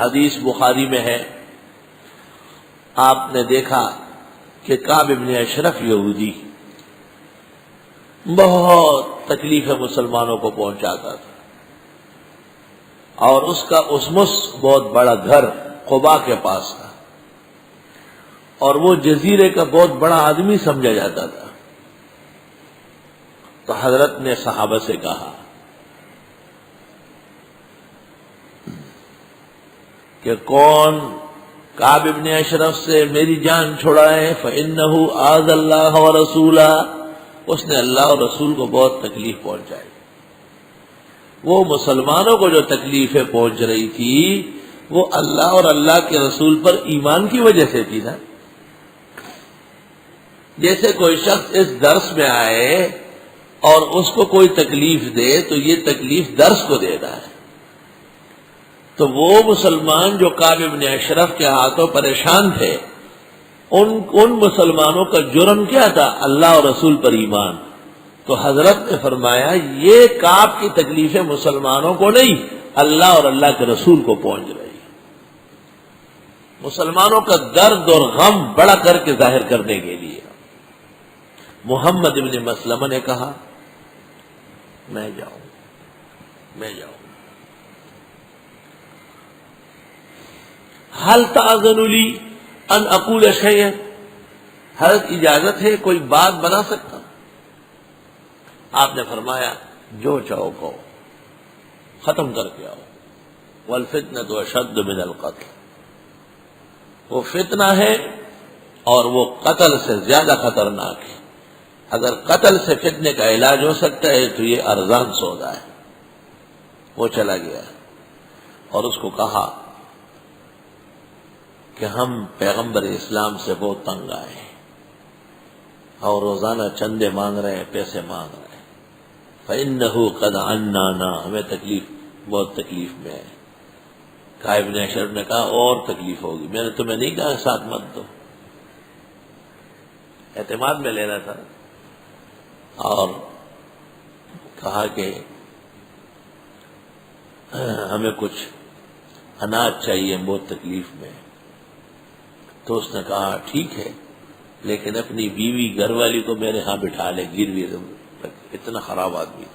حدیث بخاری میں ہے، آپ نے دیکھا کہ کعب بن اشرف یہودی بہت تکلیفیں مسلمانوں کو پہنچاتا تھا، اور اس کا اسمس بہت بڑا گھر قباء کے پاس تھا، اور وہ جزیرے کا بہت بڑا آدمی سمجھا جاتا تھا۔ تو حضرت نے صحابہ سے کہا کہ کون کعب بن اشرف سے میری جان چھڑائے، فإنہ آذى اللہ ورسولہ، اس نے اللہ اور رسول کو بہت تکلیف پہنچائی۔ وہ مسلمانوں کو جو تکلیفیں پہنچ رہی تھی وہ اللہ اور اللہ کے رسول پر ایمان کی وجہ سے تھی نا۔ جیسے کوئی شخص اس درس میں آئے اور اس کو کوئی تکلیف دے تو یہ تکلیف درس کو دے رہا ہے، تو وہ مسلمان جو کعب بن اشرف کے ہاتھوں پریشان تھے، ان مسلمانوں کا جرم کیا تھا؟ اللہ اور رسول پر ایمان۔ تو حضرت نے فرمایا یہ کعب کی تکلیفیں مسلمانوں کو نہیں، اللہ اور اللہ کے رسول کو پہنچ رہی۔ مسلمانوں کا درد اور غم بڑا کر کے ظاہر کرنے کے لیے محمد بن مسلمہ نے کہا میں جاؤں۔ حل تأذن لی ان اقول شیئا، حضرت اجازت ہے کوئی بات بنا سکتا؟ آپ نے فرمایا جو چاہو کہو، ختم کر کے آؤ۔ والفتنة اشد من القتل، وہ فتنہ ہے اور وہ قتل سے زیادہ خطرناک ہے۔ اگر قتل سے فتنے کا علاج ہو سکتا ہے تو یہ ارزان سودا ہے۔ وہ چلا گیا اور اس کو کہا کہ ہم پیغمبر اسلام سے بہت تنگ آئے ہیں اور روزانہ چندے مانگ رہے ہیں، پیسے مانگ رہے ہیں، فَإِنَّهُ قَدْ عَنَّانَا، ہمیں بہت تکلیف میں ہے۔ کعب بن اشرف نے کہا اور تکلیف ہوگی، میں نے تمہیں نہیں کہا ساتھ مت دو، اعتماد میں لینا تھا۔ اور کہا کہ ہمیں کچھ اناج چاہیے، بہت تکلیف میں۔ تو اس نے کہا ٹھیک ہے، لیکن اپنی بیوی گھر والی کو میرے ہاں بٹھا لے، گروی اتنا خراب آدمی۔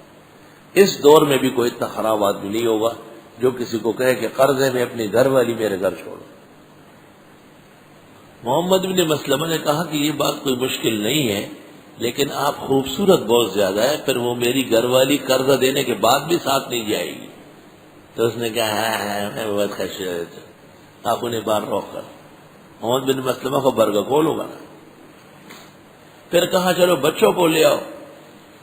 اس دور میں بھی کوئی اتنا خراب آدمی نہیں ہوگا جو کسی کو کہے کہ قرضے میں اپنی گھر والی میرے گھر چھوڑو۔ محمد بن مسلمہ نے کہا کہ یہ بات کوئی مشکل نہیں ہے، لیکن آپ خوبصورت بہت زیادہ ہے، پھر وہ میری گھر والی قرضہ دینے کے بعد بھی ساتھ نہیں جائے گی۔ تو اس نے کہا میں بہت خوش آپ انہیں بار روک کر محمد بن مسلمہ کو برگا کھولوں گا نا۔ پھر کہا چلو بچوں کو لے آؤ۔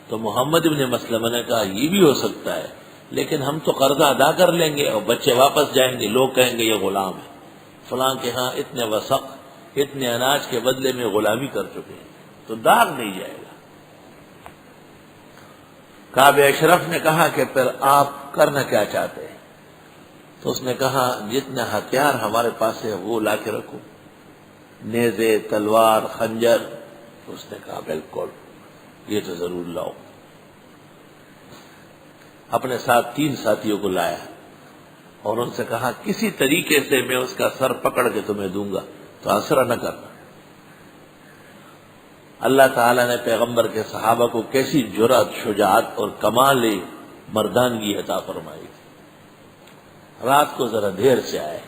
تو محمد بن مسلمہ نے کہا یہ بھی ہو سکتا ہے، لیکن ہم تو قرضہ ادا کر لیں گے اور بچے واپس جائیں گے، لوگ کہیں گے یہ غلام ہے، فلاں کے ہاں اتنے وثق اتنے اناج کے بدلے میں غلامی کر چکے ہیں، تو داغ نہیں جائے گا۔ کعب اشرف نے کہا کہ پھر آپ کرنا کیا چاہتے ہیں؟ تو اس نے کہا جتنے ہتھیار ہمارے پاس ہے وہ لا کے رکھو، نیزے، تلوار، خنجر۔ تو اس نے کہا بالکل یہ تو ضرور لاؤ۔ اپنے ساتھ 3 ساتھیوں کو لایا اور ان سے کہا کسی طریقے سے میں اس کا سر پکڑ کے تمہیں دوں گا، تو آسرا نہ کرنا۔ اللہ تعالیٰ نے پیغمبر کے صحابہ کو کیسی جرأت، شجاعت اور کمال مردانگی عطا فرمائی۔ رات کو ذرا دیر سے آئے،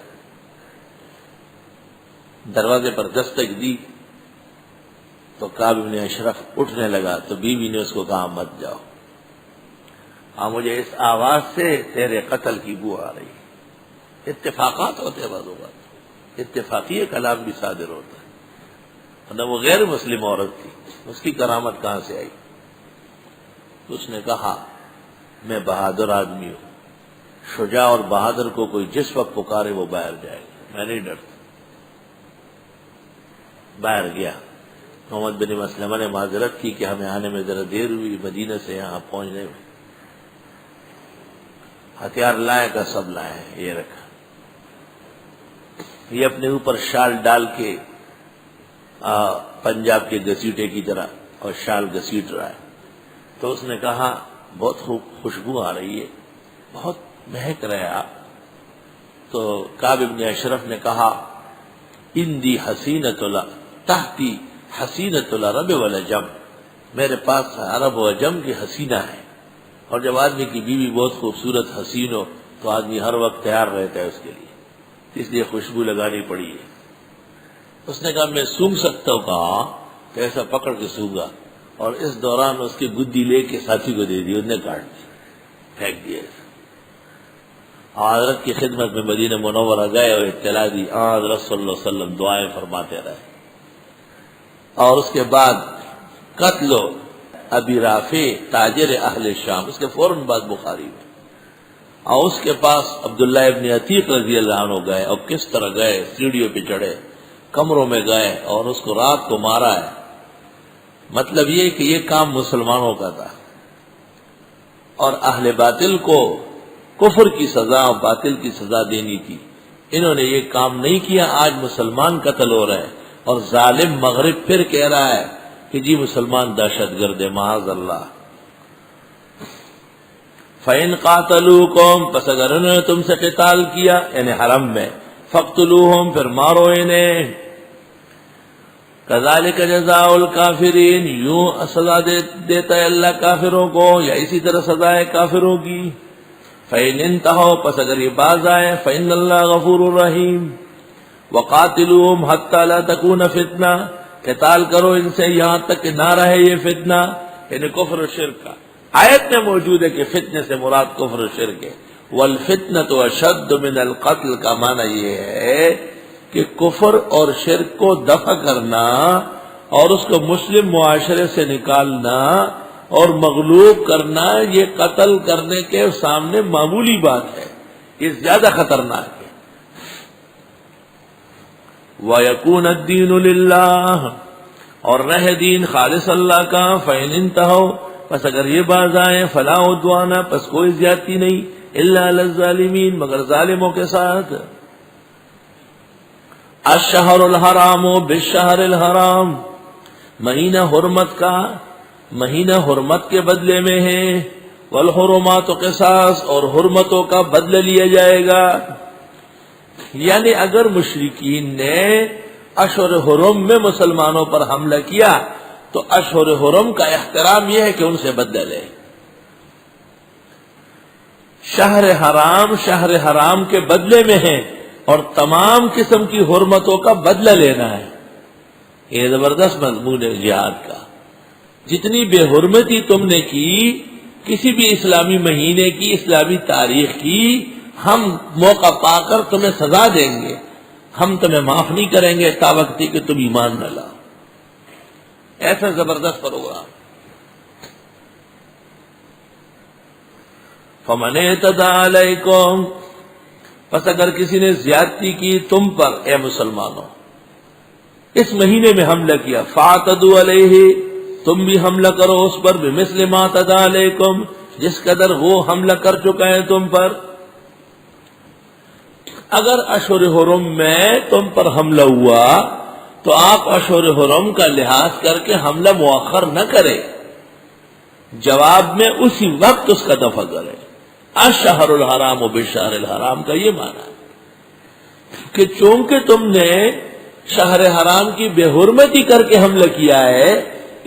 دروازے پر دستک دی تو کعب بن اشرف اٹھنے لگا، تو بیوی نے اس کو کہا مت جاؤ، مجھے اس آواز سے تیرے قتل کی بو آ رہی ہے۔ اتفاقات ہوتے ہیں بعض اوقات، اتفاقی کلام بھی صادر ہوتا ہے، ورنہ وہ غیر مسلم عورت تھی، اس کی کرامت کہاں سے آئی؟ اس نے کہا میں بہادر آدمی ہوں، شجاع اور بہادر کو کوئی جس وقت پکارے وہ باہر جائے گا، میں نہیں ڈرتا۔ باہر گیا، محمد بن مسلمہ نے معذرت کی کہ ہمیں آنے میں ذرا دیر ہوئی، مدینہ سے یہاں پہنچنے میں۔ ہتھیار لائے کا سب لائے، یہ رکھا، یہ اپنے اوپر شال ڈال کے پنجاب کے گسیٹے کی طرح اور شال گسیٹ رہا ہے۔ تو اس نے کہا بہت خوب خوشبو آ رہی ہے، بہت مہک رہے آپ۔ تو کعب بن اشرف نے کہا اندی حسینۃ تحتی حسینۃ العرب والعجم، میرے پاس عرب و عجم کی حسینہ ہے، اور جب آدمی کی بیوی بہت خوبصورت حسین ہو تو آدمی ہر وقت تیار رہتا ہے اس کے لیے، اس لیے خوشبو لگانی پڑی ہے۔ اس نے کہا میں سونگھ سکتا ہوں، کہا تو ایسا پکڑ کے سونگا، اور اس دوران اس کی گدی لے کے ساتھی کو دے دی، اس نے کاٹ دی، پھینک دیا۔ حضرت کی خدمت میں مدینہ منورہ گئے اور اطلاع دی، حضرت صلی اللہ علیہ وسلم دعائیں فرماتے رہے۔ اور اس کے بعد قتل ابی رافع تاجر اہل شام، اس کے فوراً بعد بخاری میں، اور اس کے پاس عبداللہ ابن عتیق رضی اللہ عنہ گئے، اور کس طرح گئے، سیڑھیوں پہ چڑھے، کمروں میں گئے اور اس کو رات کو مارا ہے۔ مطلب یہ کہ یہ کام مسلمانوں کا تھا، اور اہل باطل کو کفر کی سزا اور باطل کی سزا دینی تھی، انہوں نے یہ کام نہیں کیا۔ آج مسلمان قتل ہو رہے ہیں، اور ظالم مغرب پھر کہہ رہا ہے کہ جی مسلمان دہشت گرد ہے، معاذ اللہ۔ فَإِنْ قَاتَلُوكُمْ، پس اگر انہوں نے تم سے قتال کیا یعنی حرم میں، فَاقْتُلُوهُمْ، پھر مارو انہیں۔ كَذَلِكَ جَزَاءُ الْكَافِرِينَ، یوں سزا دیتا ہے اللہ کافروں کو، یا اسی طرح سزا ہے کافروں کی۔ فَإِنْ انْتَهُوا، پس اگر یہ باز آئے، فَإِنَّ اللَّهَ غَفُورٌ رَحِيمٌ۔ وَقَاتِلُوهُمْ حَتَّى لَا تَكُونَ فِتْنَةٌ، قتال کرو ان سے یہاں تک کہ نہ رہے یہ فتنہ، یعنی کفر و شرک کا۔ آیت میں موجود ہے کہ فتنے سے مراد کفر و شرک ہے۔ وَالْفِتْنَةُ أَشَدُّ مِنَ الْقَتْلِ کا معنی یہ ہے کہ کفر اور شرک کو دفع کرنا اور اس کو مسلم معاشرے سے نکالنا اور مغلوب کرنا، یہ قتل کرنے کے سامنے معمولی بات ہے، یہ زیادہ خطرناک ہے۔ وَيَكُونَ الدِّينُ لِلَّهِ، اور رہ دین خالص اللہ کا۔ فَإِنْ انْتَهُوا، پس اگر یہ باز آئیں، فَلَا عُدْوَانَ، پس کوئی زیادتی نہیں، إِلَّا عَلَى الظَّالِمِينَ، مگر ظالموں کے ساتھ۔ الشہر الحرام بالشہر الحرام، مہینہ حرمت کا مہینہ حرمت کے بدلے میں ہے، والحرمات قصاص، اور حرمتوں کا بدلہ لیا جائے گا۔ یعنی اگر مشرکین نے اشہر حرم میں مسلمانوں پر حملہ کیا تو اشہر حرم کا احترام یہ ہے کہ ان سے بدلہ لے۔ شہر حرام کے بدلے میں ہے، اور تمام قسم کی حرمتوں کا بدلہ لینا ہے۔ یہ زبردست مضمون ہے جہاد کا۔ جتنی بے حرمتی تم نے کی کسی بھی اسلامی مہینے کی، اسلامی تاریخ کی، ہم موقع پا کر تمہیں سزا دیں گے، ہم تمہیں معاف نہیں کریں گے تا وقت کہ تم ایمان نہ لاؤ۔ ایسا زبردست پروگرام۔ فَمَنِ اعْتَدَىٰ عَلَيْكُمْ، پس اگر کسی نے زیادتی کی تم پر اے مسلمانوں، اس مہینے میں حملہ کیا، فَاعْتَدُوا عَلَيْهِ، تم بھی حملہ کرو اس پر، بِمِثْلِ مَا اعْتَدَىٰ عَلَيْكُمْ، جس قدر وہ حملہ کر چکا ہے تم پر۔ اگر اشہر حرم میں تم پر حملہ ہوا تو آپ اشہر حرم کا لحاظ کر کے حملہ مؤخر نہ کریں، جواب میں اسی وقت اس کا دفع کریں۔ الشہر الحرام بالشہر الحرام کا یہ معنی ہے کہ چونکہ تم نے شہر حرام کی بے حرمتی کر کے حملہ کیا ہے،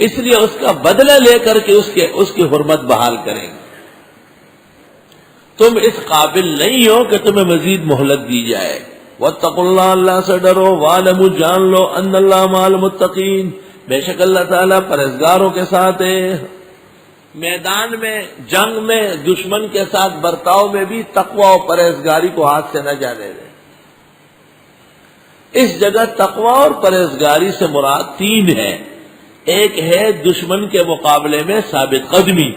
اس لیے اس کا بدلہ لے کر کے اس کی حرمت بحال کریں گے۔ تم اس قابل نہیں ہو کہ تمہیں مزید مہلت دی جائے۔ واتقوا اللہ، اللہ سے ڈرو، وَاعْلَمُوا، جان لو، ان اللہ مع المتقین، بے شک اللہ تعالیٰ پرہیزگاروں کے ساتھ ہے۔ میدان میں، جنگ میں، دشمن کے ساتھ برتاؤ میں بھی تقوی و پرہیزگاری کو ہاتھ سے نہ جانے دیں۔ اس جگہ تقوی اور پرہیزگاری سے مراد تین ہے۔ ایک ہے دشمن کے مقابلے میں ثابت قدمی،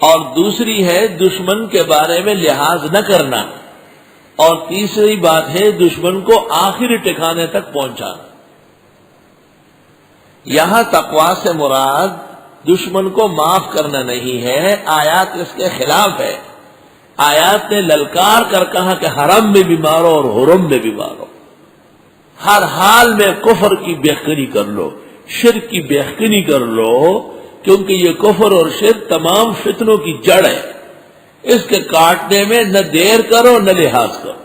اور دوسری ہے دشمن کے بارے میں لحاظ نہ کرنا، اور تیسری بات ہے دشمن کو آخری ٹھکانے تک پہنچانا۔ یہاں تقوی سے مراد دشمن کو معاف کرنا نہیں ہے، آیات اس کے خلاف ہے۔ آیات نے للکار کر کہا کہ حرم میں بھی مارو اور حرم میں بھی مارو، ہر حال میں کفر کی بےخبری کر لو، شرک کی بےخبری کر لو، کیونکہ یہ کفر اور شرک تمام فتنوں کی جڑ ہے۔ اس کے کاٹنے میں نہ دیر کرو نہ لحاظ کرو۔